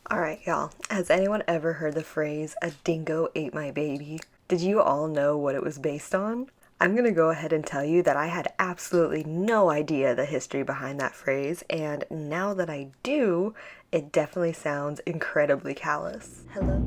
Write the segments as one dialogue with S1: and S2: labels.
S1: Alright, y'all. Has anyone ever heard the phrase, a dingo ate my baby? Did you all know what it was based on? I'm gonna go ahead and tell you that I had absolutely no idea the history behind that phrase, and now that I do, it definitely sounds incredibly callous. Hello?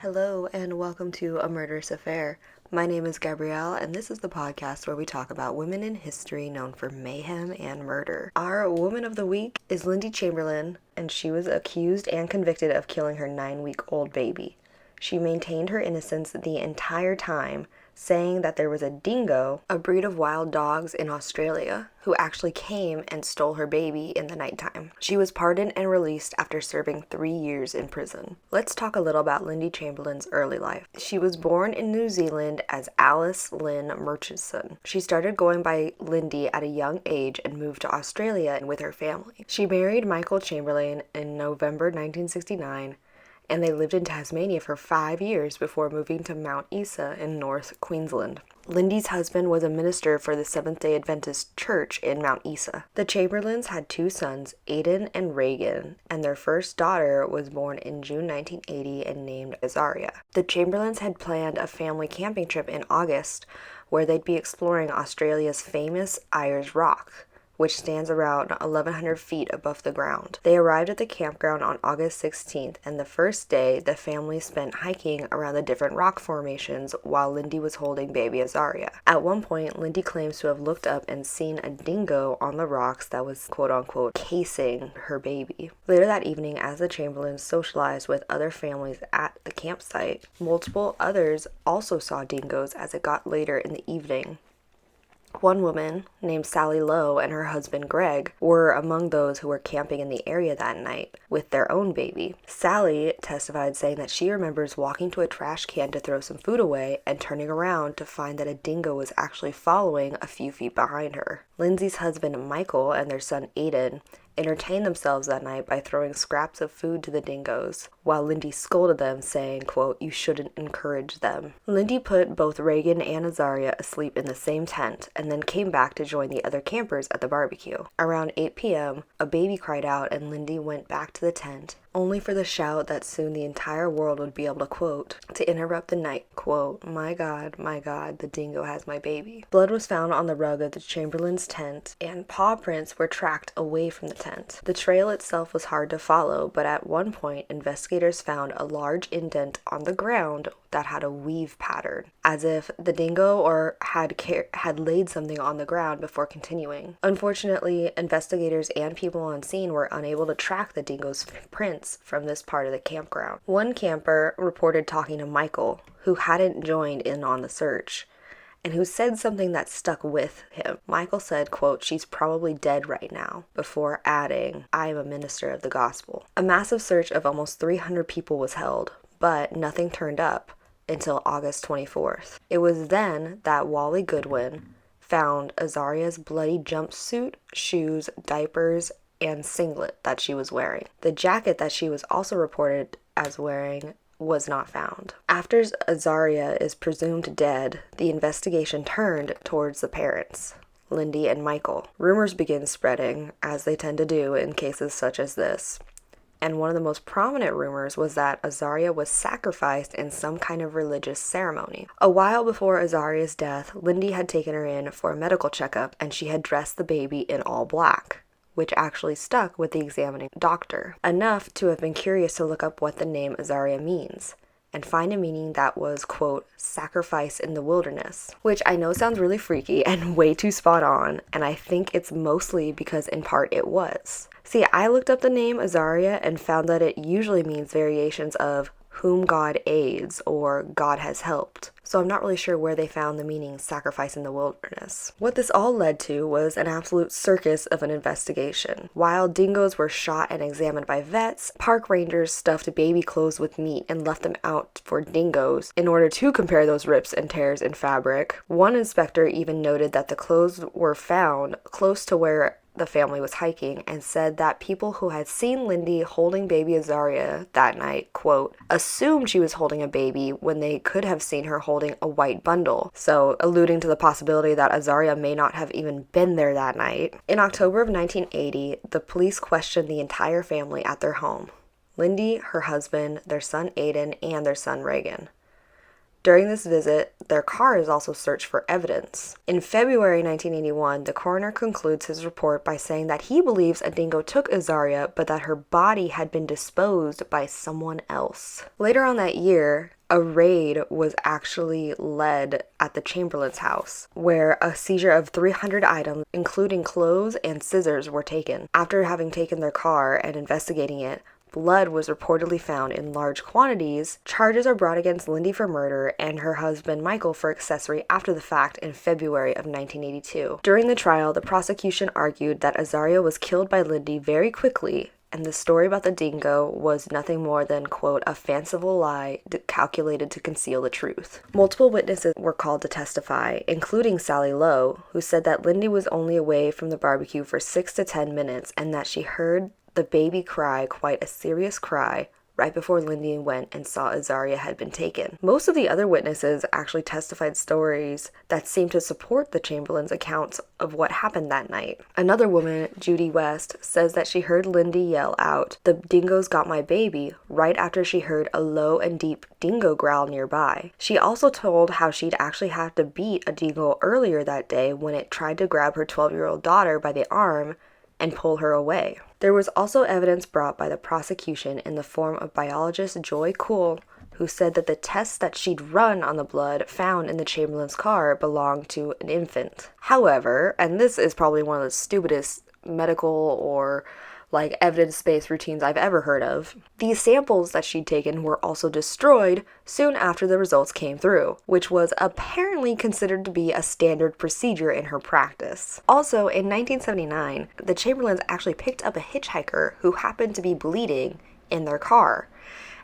S1: Hello, and welcome to A Murderous Affair. My name is Gabrielle, and this is the podcast where we talk about women in history known for mayhem and murder. Our woman of the week is Lindy Chamberlain, and she was accused and convicted of killing her 9-week-old baby. She maintained her innocence the entire time, saying that there was a dingo, a breed of wild dogs in Australia, who actually came and stole her baby in the nighttime. She was pardoned and released after serving 3 years in prison. Let's talk a little about Lindy Chamberlain's early life. She was born in New Zealand as Alice Lynn Murchison. She started going by Lindy at a young age and moved to Australia with her family. She married Michael Chamberlain in November 1969, and they lived in Tasmania for 5 years before moving to Mount Isa in North Queensland. Lindy's husband was a minister for the Seventh-day Adventist Church in Mount Isa. The Chamberlains had 2 sons, Aidan and Reagan, and their first daughter was born in June 1980 and named Azaria. The Chamberlains had planned a family camping trip in August where they'd be exploring Australia's famous Ayers Rock, which stands around 1,100 feet above the ground. They arrived at the campground on August 16th, and the first day, the family spent hiking around the different rock formations while Lindy was holding baby Azaria. At one point, Lindy claims to have looked up and seen a dingo on the rocks that was quote-unquote casing her baby. Later that evening, as the Chamberlains socialized with other families at the campsite, multiple others also saw dingoes as it got later in the evening. One woman, named Sally Lowe, and her husband Greg were among those who were camping in the area that night with their own baby. Sally testified saying that she remembers walking to a trash can to throw some food away and turning around to find that a dingo was actually following a few feet behind her. Lindsay's husband Michael and their son Aidan entertained themselves that night by throwing scraps of food to the dingoes, while Lindy scolded them, saying, quote, "You shouldn't encourage them." Lindy put both Reagan and Azaria asleep in the same tent, and then came back to join the other campers at the barbecue. Around 8 p.m., a baby cried out, and Lindy went back to the tent, only for the shout that soon the entire world would be able to quote, to interrupt the night, quote, my God, the dingo has my baby." Blood was found on the rug of the Chamberlain's tent, and paw prints were tracked away from the tent. The trail itself was hard to follow, but at one point, investigators found a large indent on the ground that had a weave pattern, as if the dingo had laid something on the ground before continuing. Unfortunately, investigators and people on scene were unable to track the dingo's prints from this part of the campground. One camper reported talking to Michael, who hadn't joined in on the search, and who said something that stuck with him. Michael said, quote, "She's probably dead right now," before adding, "I am a minister of the gospel." A massive search of almost 300 people was held, but nothing turned up until August 24th. It was then that Wally Goodwin found Azaria's bloody jumpsuit, shoes, diapers, and singlet that she was wearing. The jacket that she was also reported as wearing was not found. After Azaria is presumed dead, the investigation turned towards the parents, Lindy and Michael. Rumors began spreading, as they tend to do in cases such as this. And one of the most prominent rumors was that Azaria was sacrificed in some kind of religious ceremony. A while before Azaria's death, Lindy had taken her in for a medical checkup, and she had dressed the baby in all black, which actually stuck with the examining doctor, enough to have been curious to look up what the name Azaria means. and find a meaning that was, quote, sacrifice in the wilderness, which I know sounds really freaky and way too spot on, and I think it's mostly because in part it was. See, I looked up the name Azaria and found that it usually means variations of whom God aids or God has helped. So I'm not really sure where they found the meaning sacrifice in the wilderness. What this all led to was an absolute circus of an investigation. While dingoes were shot and examined by vets, park rangers stuffed baby clothes with meat and left them out for dingoes in order to compare those rips and tears in fabric. One inspector even noted that the clothes were found close to where the family was hiking and said that people who had seen Lindy holding baby Azaria that night, quote, assumed she was holding a baby when they could have seen her holding a white bundle, so alluding to the possibility that Azaria may not have even been there that night. In October of 1980, the police questioned the entire family at their home. Lindy, her husband, their son Aiden, and their son Reagan. During this visit, their car is also searched for evidence. In February 1981, the coroner concludes his report by saying that he believes a dingo took Azaria, but that her body had been disposed by someone else. Later on that year, a raid was actually led at the Chamberlain's house, where a seizure of 300 items, including clothes and scissors, were taken. After having taken their car and investigating it, blood was reportedly found in large quantities. Charges are brought against Lindy for murder and her husband Michael for accessory after the fact in February of 1982. During the trial, the prosecution argued that Azaria was killed by Lindy very quickly, and the story about the dingo was nothing more than, quote, a fanciful lie calculated to conceal the truth. Multiple witnesses were called to testify, including Sally Lowe, who said that Lindy was only away from the barbecue for 6 to 10 minutes and that she heard the baby cry, quite a serious cry, right before Lindy went and saw Azaria had been taken. Most of the other witnesses actually testified stories that seemed to support the Chamberlain's accounts of what happened that night. Another woman, Judy West, says that she heard Lindy yell out, "The dingo's got my baby," right after she heard a low and deep dingo growl nearby. She also told how she'd actually had to beat a dingo earlier that day when it tried to grab her 12-year-old daughter by the arm and pull her away. There was also evidence brought by the prosecution in the form of biologist Joy Kuhl, who said that the tests that she'd run on the blood found in the Chamberlain's car belonged to an infant. However, and this is probably one of the stupidest medical or evidence-based routines I've ever heard of, these samples that she'd taken were also destroyed soon after the results came through, which was apparently considered to be a standard procedure in her practice. Also, in 1979, the Chamberlains actually picked up a hitchhiker who happened to be bleeding in their car,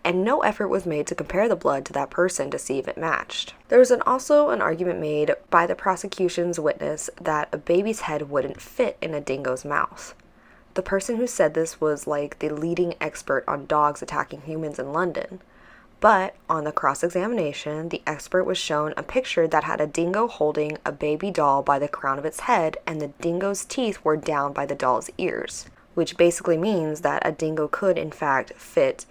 S1: and no effort was made to compare the blood to that person to see if it matched. There was also an argument made by the prosecution's witness that a baby's head wouldn't fit in a dingo's mouth. The person who said this was like the leading expert on dogs attacking humans in London. But on the cross-examination, the expert was shown a picture that had a dingo holding a baby doll by the crown of its head, and the dingo's teeth were down by the doll's ears, which basically means that a dingo could in fact fit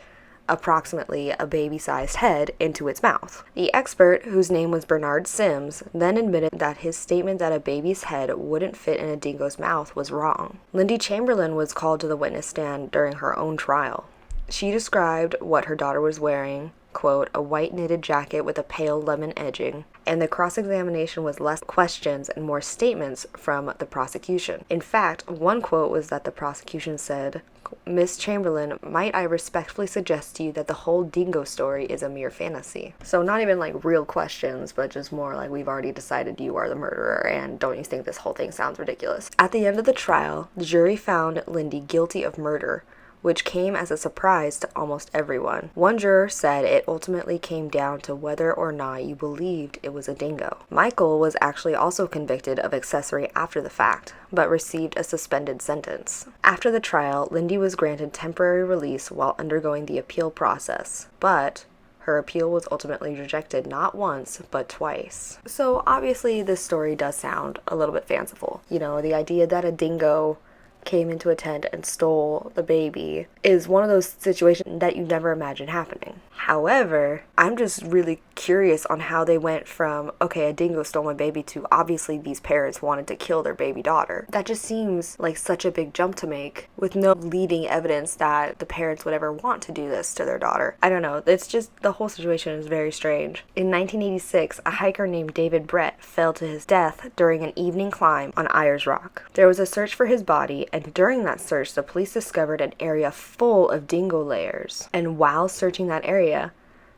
S1: approximately a baby-sized head into its mouth. The expert, whose name was Bernard Sims, then admitted that his statement that a baby's head wouldn't fit in a dingo's mouth was wrong. Lindy Chamberlain was called to the witness stand during her own trial. She described what her daughter was wearing, quote, a white knitted jacket with a pale lemon edging, and the cross-examination was less questions and more statements from the prosecution. In fact, one quote was that the prosecution said, "Miss Chamberlain, might I respectfully suggest to you that the whole dingo story is a mere fantasy?" So not even real questions, but just more we've already decided you are the murderer, and don't you think this whole thing sounds ridiculous? At the end of the trial, the jury found Lindy guilty of murder, which came as a surprise to almost everyone. One juror said it ultimately came down to whether or not you believed it was a dingo. Michael was actually also convicted of accessory after the fact, but received a suspended sentence. After the trial, Lindy was granted temporary release while undergoing the appeal process, but her appeal was ultimately rejected not once, but twice. So obviously this story does sound a little bit fanciful. The idea that a dingo came into a tent and stole the baby is one of those situations that you never imagine happening. However, I'm just really curious on how they went from, okay, a dingo stole my baby, to obviously these parents wanted to kill their baby daughter. That just seems like such a big jump to make, with no leading evidence that the parents would ever want to do this to their daughter. I don't know, it's just, the whole situation is very strange. In 1986, a hiker named David Brett fell to his death during an evening climb on Ayers Rock. There was a search for his body, and during that search, the police discovered an area full of dingo layers. And while searching that area,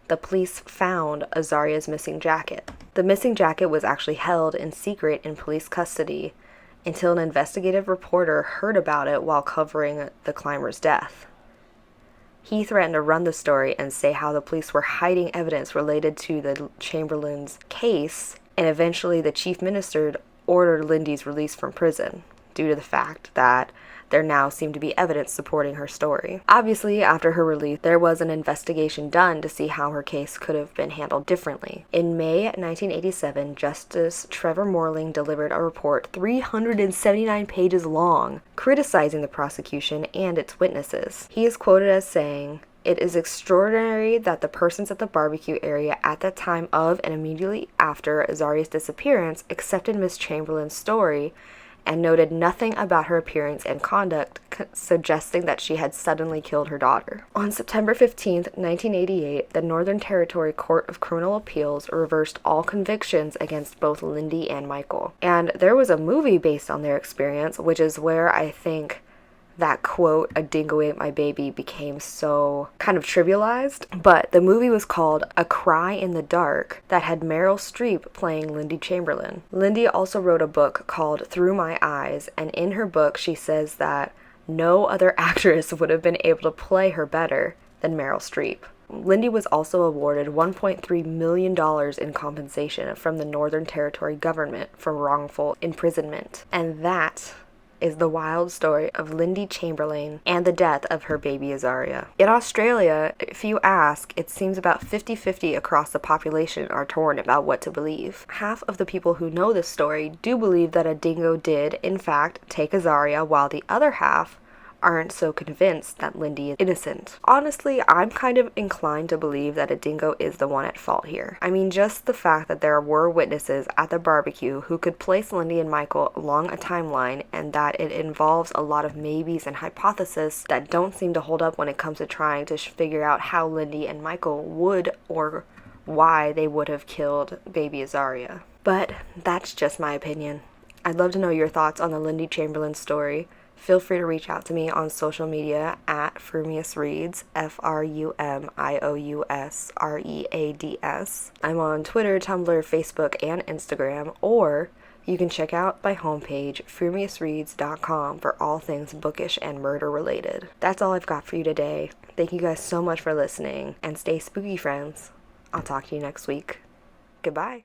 S1: the police found Azaria's missing jacket. The missing jacket was actually held in secret in police custody until an investigative reporter heard about it while covering the climber's death. He threatened to run the story and say how the police were hiding evidence related to the Chamberlain's case, and eventually the chief minister ordered Lindy's release from prison due to the fact that there now seemed to be evidence supporting her story. Obviously, after her release, there was an investigation done to see how her case could have been handled differently. In May 1987, Justice Trevor Morling delivered a report 379 pages long, criticizing the prosecution and its witnesses. He is quoted as saying, "It is extraordinary that the persons at the barbecue area at the time of and immediately after Azaria's disappearance accepted Miss Chamberlain's story and noted nothing about her appearance and conduct suggesting that she had suddenly killed her daughter." On September 15, 1988, the Northern Territory Court of Criminal Appeals reversed all convictions against both Lindy and Michael. And there was a movie based on their experience, which is where I think that quote, "a dingo ate my baby," became so kind of trivialized. But the movie was called A Cry in the Dark, that had Meryl Streep playing Lindy Chamberlain. Lindy also wrote a book called Through My Eyes, and in her book she says that no other actress would have been able to play her better than Meryl Streep. Lindy was also awarded $1.3 million in compensation from the Northern Territory government for wrongful imprisonment. And that is the wild story of Lindy Chamberlain and the death of her baby Azaria. In Australia, if you ask, it seems about 50-50 across the population are torn about what to believe. Half of the people who know this story do believe that a dingo did, in fact, take Azaria, while the other half aren't so convinced that Lindy is innocent. Honestly, I'm kind of inclined to believe that a dingo is the one at fault here. I mean, just the fact that there were witnesses at the barbecue who could place Lindy and Michael along a timeline, and that it involves a lot of maybes and hypotheses that don't seem to hold up when it comes to trying to figure out how Lindy and Michael would, or why they would have killed baby Azaria. But that's just my opinion. I'd love to know your thoughts on the Lindy Chamberlain story. Feel free to reach out to me on social media at Frumious Reads, FRUMIOUSREADS. I'm on Twitter, Tumblr, Facebook, and Instagram, or you can check out my homepage, FrumiousReads.com, for all things bookish and murder related. That's all I've got for you today. Thank you guys so much for listening, and stay spooky, friends. I'll talk to you next week. Goodbye.